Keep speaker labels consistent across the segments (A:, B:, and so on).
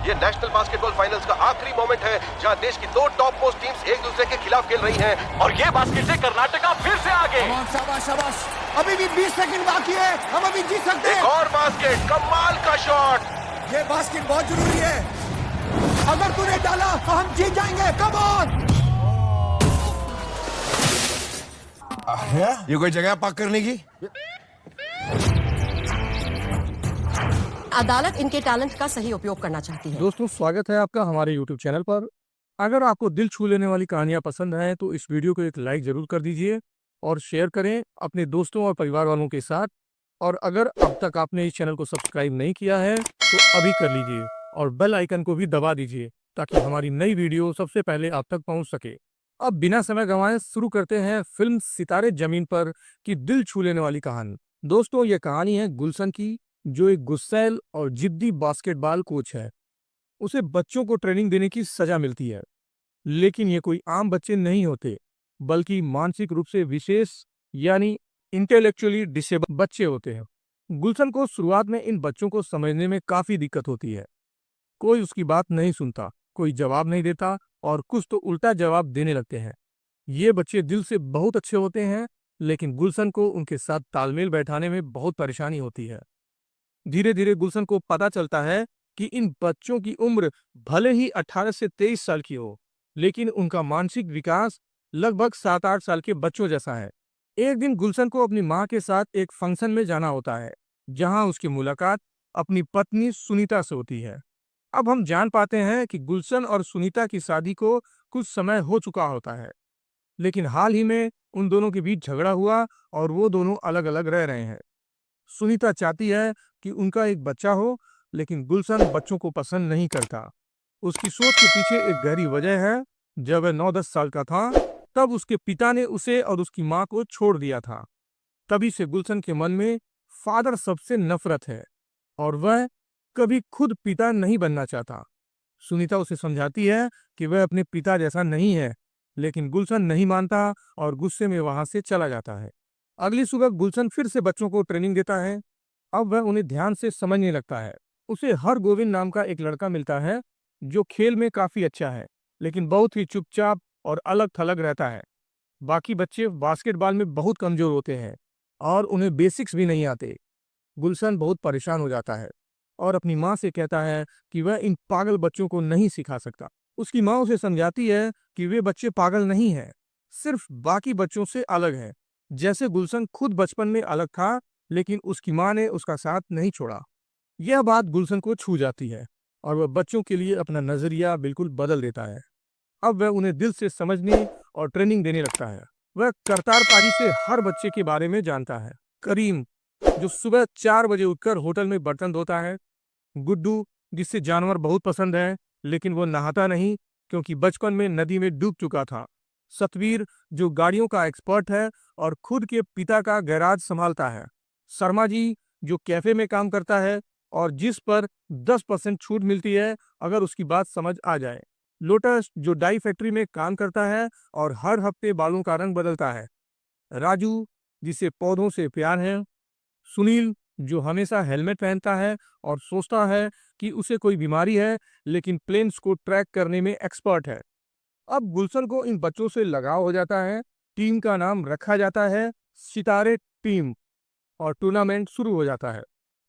A: ये national basketball finals का आखिरी मोमेंट है जहां देश की दो टॉप मोस्ट टीम्स एक दूसरे के खिलाफ खेल रही हैं
B: और ये बास्केट से कर्नाटका फिर से आगे।
C: शाबाश शाबाश, अभी भी 20 सेकंड बाकी है, हम अभी जीत सकते
A: एक
C: हैं।
A: और बास्केट, कमाल का शॉट।
C: ये बास्केट बहुत जरूरी है, अगर तूने डाला तो हम जीत जाएंगे। Come on. ये कोई जगह पाक करने की?
D: अदालत इनके टैलेंट का सही उपयोग करना चाहती है।
E: दोस्तों, स्वागत है आपका हमारे YouTube चैनल पर। अगर आपको दिल छू लेने वाली कहानियां पसंद हैं तो इस वीडियो को एक लाइक जरूर कर दीजिए और शेयर करें अपने दोस्तों और परिवार वालों के साथ। और अगर अब तक आपने इस चैनल को सब्सक्राइब नहीं किया है तो अभी कर लीजिए और बेल आइकन को भी दबा दीजिए ताकि हमारी नई वीडियो सबसे पहले आप तक पहुंच सके। अब बिना समय गंवाए शुरू करते हैं फिल्म सितारे जमीन पर की दिल छू लेने वाली कहानी। दोस्तों, ये कहानी है गुलशन की, जो एक गुस्सैल और जिद्दी बास्केटबॉल कोच है। उसे बच्चों को ट्रेनिंग देने की सजा मिलती है, लेकिन ये कोई आम बच्चे नहीं होते, बल्कि मानसिक रूप से विशेष यानी इंटेलेक्चुअली डिसेबल बच्चे होते हैं। गुलशन को शुरुआत में इन बच्चों को समझने में काफी दिक्कत होती है। कोई उसकी बात नहीं सुनता, कोई जवाब नहीं देता और कुछ तो उल्टा जवाब देने लगते हैं। ये बच्चे दिल से बहुत अच्छे होते हैं, लेकिन गुलशन को उनके साथ तालमेल बैठाने में बहुत परेशानी होती है। धीरे धीरे गुलशन को पता चलता है कि इन बच्चों की उम्र भले ही 18 से 23 साल की हो, लेकिन उनका मानसिक विकास लगभग 7-8 साल के बच्चों जैसा है। एक दिन गुलशन को अपनी मां के साथ एक फंक्शन में जाना होता है, जहां उसकी मुलाकात अपनी पत्नी सुनीता से होती है। अब हम जान पाते हैं कि गुलशन और सुनीता की शादी को कुछ समय हो चुका होता है, लेकिन हाल ही में उन दोनों के बीच झगड़ा हुआ और वो दोनों अलग अलग रह रहे हैं। सुनीता चाहती है कि उनका एक बच्चा हो, लेकिन गुलशन बच्चों को पसंद नहीं करता। उसकी सोच के पीछे एक गहरी वजह है। जब वह 9-10 साल का था, तब उसके पिता ने उसे और उसकी मां को छोड़ दिया था। तभी से गुलशन के मन में फादर सबसे नफरत है और वह कभी खुद पिता नहीं बनना चाहता। सुनीता उसे समझाती है कि वह अपने पिता जैसा नहीं है, लेकिन गुलशन नहीं मानता और गुस्से में वहां से चला जाता है। अगली सुबह गुलशन फिर से बच्चों को ट्रेनिंग देता है। अब वह उन्हें ध्यान से समझने लगता है। उसे हर गोविंद नाम का एक लड़का मिलता है, जो खेल में काफी अच्छा है, लेकिन बहुत ही चुपचाप और अलग थलग रहता है। बाकी बच्चे बास्केटबॉल में बहुत कमजोर होते हैं और उन्हें बेसिक्स भी नहीं आते। गुलशन बहुत परेशान हो जाता है और अपनी माँ से कहता है कि वह इन पागल बच्चों को नहीं सिखा सकता। उसकी माँ उसे समझाती है कि वे बच्चे पागल नहीं हैं, सिर्फ बाकी बच्चों से अलग हैं। जैसे गुलशन खुद बचपन में अलग था, लेकिन उसकी माँ ने उसका साथ नहीं छोड़ा। यह बात गुलशन को छू जाती है और वह बच्चों के लिए अपना नजरिया बिल्कुल बदल देता है। अब वह उन्हें दिल से समझने और ट्रेनिंग देने लगता है। वह करतारपारी से हर बच्चे के बारे में जानता है। करीम, जो सुबह 4 बजे उठकर होटल में बर्तन धोता है। गुड्डू, जिसे जानवर बहुत पसंद है, लेकिन वो नहाता नहीं क्योंकि बचपन में नदी में डूब चुका था। सतवीर, जो गाड़ियों का एक्सपर्ट है और खुद के पिता का गैराज संभालता है। शर्मा जी, जो कैफे में काम करता है और जिस पर 10% छूट मिलती है अगर उसकी बात समझ आ जाए। लोटस, जो डाई फैक्ट्री में काम करता है और हर हफ्ते बालों का रंग बदलता है। राजू, जिसे पौधों से प्यार है। सुनील, जो हमेशा हेलमेट पहनता है और सोचता है कि उसे कोई बीमारी है, लेकिन प्लेन्स को ट्रैक करने में एक्सपर्ट है। अब गुलशन को इन बच्चों से लगाव हो जाता है। टीम का नाम रखा जाता है सितारे टीम और टूर्नामेंट शुरू हो जाता है।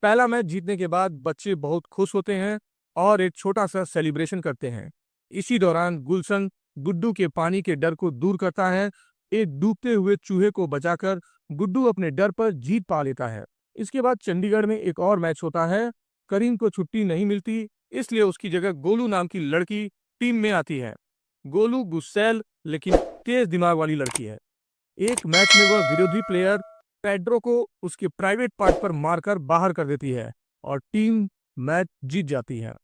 E: पहला मैच जीतने के बाद बच्चे बहुत खुश होते हैं और एक छोटा सा सेलिब्रेशन करते हैं। इसी दौरान गुलशन गुड्डू के पानी के डर को दूर करता है। एक डूबते हुए चूहे को बचाकर गुड्डू अपने डर पर जीत पा लेता है। इसके बाद चंडीगढ़ में एक और मैच होता है। करीम को छुट्टी नहीं मिलती, इसलिए उसकी जगह गोलू नाम की लड़की टीम में आती है। गोलू गुस्सैल लेकिन तेज दिमाग वाली लड़की है। एक मैच में वह विरोधी प्लेयर पेड्रो को उसके प्राइवेट पार्ट पर मारकर बाहर कर देती है और टीम मैच जीत जाती है।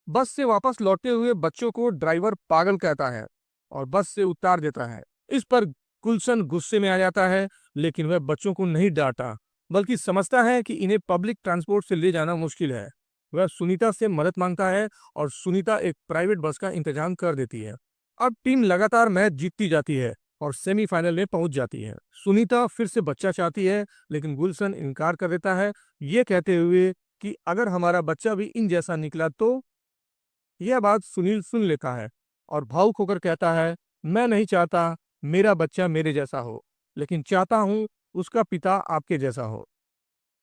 E: बस से वापस लौटते हुए बच्चों को ड्राइवर पागल कहता है और बस से उतार देता है। इस पर गुलशन गुस्से में आ जाता है, लेकिन वह बच्चों को नहीं डांटा, बल्कि समझता है कि इन्हें पब्लिक ट्रांसपोर्ट से ले जाना मुश्किल है। वह सुनीता से मदद मांगता है और सुनीता एक प्राइवेट बस का इंतजाम कर देती है। अब टीम लगातार मैच जीतती जाती है और सेमीफाइनल में पहुंच जाती है। सुनीता फिर से बच्चा चाहती है, लेकिन गुलशन इनकार कर देता है, ये कहते हुए कि अगर हमारा बच्चा भी इन जैसा निकला तो यह बात सुनील सुन लेता है और भावुक होकर कहता है, मैं नहीं चाहता मेरा बच्चा मेरे जैसा हो, लेकिन चाहता हूँ उसका पिता आपके जैसा हो।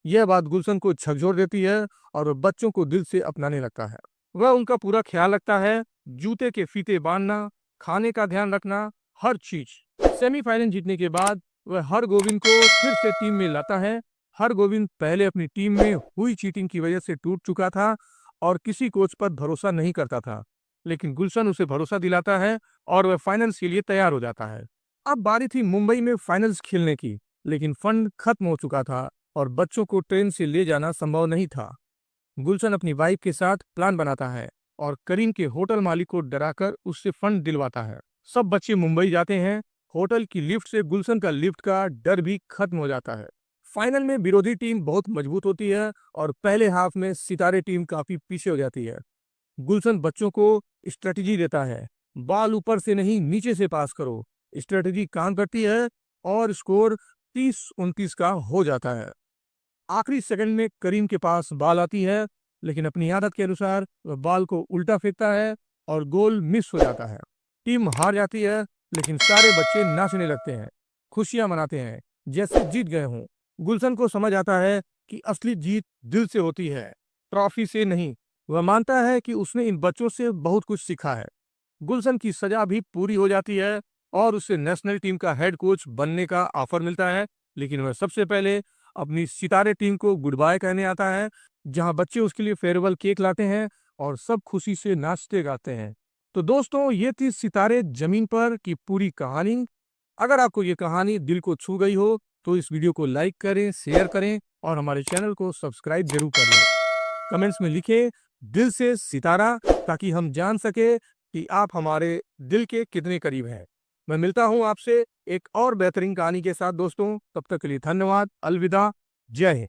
E: यह बात गुलशन को झकझोर देती है और वह बच्चों को दिल से अपनाने लगता है। वह उनका पूरा ख्याल रखता है, जूते के फीते बांधना, खाने का ध्यान रखना, हर चीज। सेमीफाइनल जीतने के बाद वह हर गोविंद को फिर से टीम में लाता है। हर गोविंद पहले अपनी टीम में हुई चीटिंग की वजह से टूट चुका था और किसी कोच पर भरोसा नहीं करता था, लेकिन गुलशन उसे भरोसा दिलाता है और वह फाइनल्स के लिए तैयार हो जाता है। अब बारी थी मुंबई में फाइनल्स खेलने की, लेकिन फंड खत्म हो चुका था और बच्चों को ट्रेन से ले जाना संभव नहीं था। गुलशन अपनी वाइफ के साथ प्लान बनाता है और करीम के होटल मालिक को डराकर उससे फंड दिलवाता है। सब बच्चे मुंबई जाते हैं। होटल की लिफ्ट से गुलशन का लिफ्ट का डर भी खत्म हो जाता है। फाइनल में विरोधी टीम बहुत मजबूत होती है और पहले हाफ में सितारे टीम काफी पीछे हो जाती है। गुलशन बच्चों को स्ट्रेटजी देता है, बॉल ऊपर से नहीं नीचे से पास करो। स्ट्रेटजी काम करती है और स्कोर 30-29 का हो जाता है। आखिरी सेकंड में करीम के पास बॉल आती है, लेकिन अपनी आदत के अनुसार वह बॉल को उल्टा फेंकता है और गोल मिस हो जाता है। टीम हार जाती है, लेकिन सारे बच्चे नाचने लगते हैं, खुशियां मनाते हैं जैसे जीत गए हों। गुलशन को समझ आता है कि असली जीत दिल से होती है, ट्रॉफी से नहीं। वह मानता है कि उसने इन बच्चों से बहुत कुछ सीखा है। गुलशन की सजा भी पूरी हो जाती है और उसे नेशनल टीम का हेड कोच बनने का ऑफर मिलता है, लेकिन वह सबसे पहले अपनी सितारे टीम को गुड बाय कहने आता है, जहां बच्चे उसके लिए फेयरवेल केक लाते हैं और सब खुशी से नाचते गाते हैं। तो दोस्तों, ये थी सितारे जमीन पर की पूरी कहानी। अगर आपको ये कहानी दिल को छू गई हो तो इस वीडियो को लाइक करें, शेयर करें और हमारे चैनल को सब्सक्राइब जरूर कर लें। कमेंट्स में लिखें दिल से सितारा, ताकि हम जान सके कि आप हमारे दिल के कितने करीब हैं। मैं मिलता हूं आपसे एक और बेहतरीन कहानी के साथ दोस्तों। तब तक के लिए धन्यवाद। अलविदा। जय हिंद।